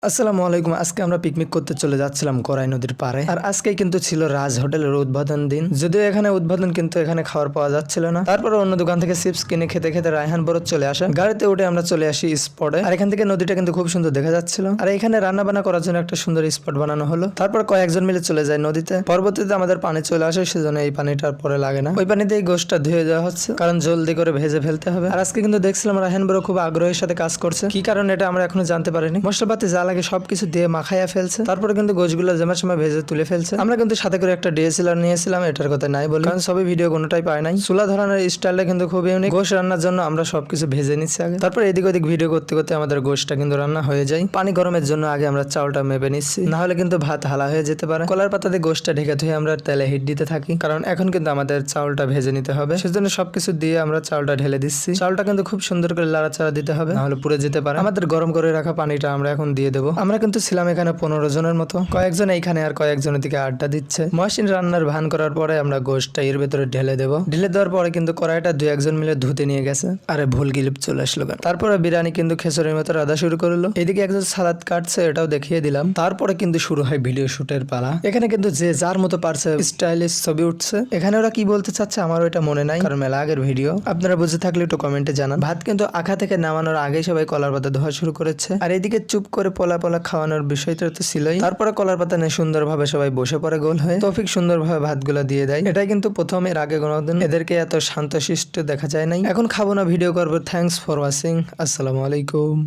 আসসালামু আলাইকুম। আজকে আমরা পিকনিক করতে চলে যাচ্ছিলাম করাই নদীর পাড়ে। আর আজকেই কিন্তু ছিল রাজ হোটেলের উদ্বোধন দিন। যদিও এখানে উদ্বোধন কিন্তু এখানে খাবার পাওয়া যাচ্ছিল না। তারপরে অন্য দোকান থেকে চিপস কিনে খেতে খেতে রায়হান বরত চলে আসে। গাড়িতে উঠে আমরা চলে আসি স্পটে। আর এখান থেকে নদীটা কিন্তু খুব সুন্দর দেখা যাচ্ছিল। আর এখানে রান্না বান্না করার জন্য একটা সুন্দর স্পট বানানো হলো। তারপর কয়েকজন মিলে চলে যায় নদীতে। পরবর্তীতে আমাদের পানি চলে আসে, সেজন্য এই পানিটা আর পরে লাগে না। ওই পানিতে এই গোশটা ধুয়ে দেওয়া হচ্ছে, কারণ জলদি করে ভেজে ফেলতে হবে। আর আজকে কিন্তু দেখছিলাম রায়হান বড় খুব আগ্রহের সাথে কাজ করছে। কি কারণ এটা আমরা এখনো জানতে পারিনি। মশলাপাতি যা লাগে সবকিছু দিয়ে মাখাইয়া ফেলছে। তারপরে কিন্তু গোশগুলো জমার সময় ভেজে তুলে ফেলছে। আমরা কিন্তু সাথে করে একটা ডিএসএলআর নিয়েছিলাম, এটার কথা নাই বলি, কারণ সবই ভিডিও কোনোটাই পায় নাই। চুলা ধরানোর স্টাইলটা কিন্তু খুব ইউনিক। গোশ রান্নার জন্য আমরা সবকিছু ভেজে নিচ্ছি আগে। তারপর এদিক ওদিক ভিডিও করতে করতে আমাদের গোশটা কিন্তু রান্না হয়ে যায়। পানি গরমের জন্য আগে আমরা চাউলটা মেপে নিচ্ছি, না হলে কিন্তু ভাত হালা হয়ে যেতে পারে। কলার পাতাতে গোশটা ঢেকে ধুয়ে আমরা তেলে হিট দিতে থাকি, কারণ এখন কিন্তু আমাদের চাউলটা ভেজে নিতে হবে। সেজন্য সবকিছু দিয়ে আমরা চাউলটা ঢেলে দিচ্ছি। চাউলটা কিন্তু খুব সুন্দর করে লাড়াচাড়া দিতে হবে, না হলে পুড়ে যেতে পারে। আমাদের গরম করে রাখা পানিটা আমরা এখন দিয়ে দেবো। আমরা কিন্তু ছিলাম এখানে 15 জনের মতো। কয়েকজন এইখানে আর কয়েকজনের দিকে আড্ডা দিচ্ছে। মহসিন রান্নার ভান করার পরে আমরা গোশটা এর ভেতরে ঢেলে দেবো। ঢেলে দেওয়ার পরে কিন্তু কড়াইটা 2-1 জন মিলে ধুতে নিয়ে গেছে। আরে ভুল গিলিপ চলে আসলো। তারপরে বিরিয়ানি কিন্তু খেচুড়ির মতো রাধা শুরু করলো। এদিকে একজন সালাদ কাটছে, এটাও দেখিয়ে দিলাম। তারপরে কিন্তু শুরু হয় ভিডিও শুটের পালা। এখানে কিন্তু যে যার মতো পারছে স্টাইলিশ ছবি উঠছে। এখানে ওরা কি বলতে চাচ্ছে আমারও এটা মনে নাই, কারণ মেলা আগের ভিডিও। আপনারা বুঝে থাকলে একটু কমেন্টে জানান। ভাত কিন্তু আখা থেকে নামানোর আগেই সবাই কলার পাতা ধোয়া শুরু করেছে। আর এদিকে চুপ করে পোলা পোলা খাওয়ানোর বিষয়টা তো ছিলই। তারপরে কলার পাতা নিয়ে সুন্দরভাবে সবাই বসে পড়ে গোল হয়ে। তৌফিক সুন্দরভাবে ভাতগুলো দিয়ে দেয়। এটাই কিন্তু প্রথম, এর আগে কোনোদিন এদেরকে এত শান্তশিষ্ট দেখা যায় নাই। এখন খাবো না, ভিডিও করবো। Thanks for watching. আসসালামু আলাইকুম।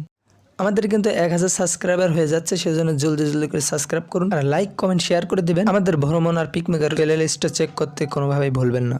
আমাদের কিন্তু 1000 সাবস্ক্রাইবার হয়ে যাচ্ছে, সেজন্য জলদি জলদি করে সাবস্ক্রাইব করুন আর লাইক কমেন্ট শেয়ার করে দিবেন। আমাদের ভ্রমণ আর পিকমেকার প্লে লিস্টটা চেক করতে কোনোভাবেই ভুলবেন না।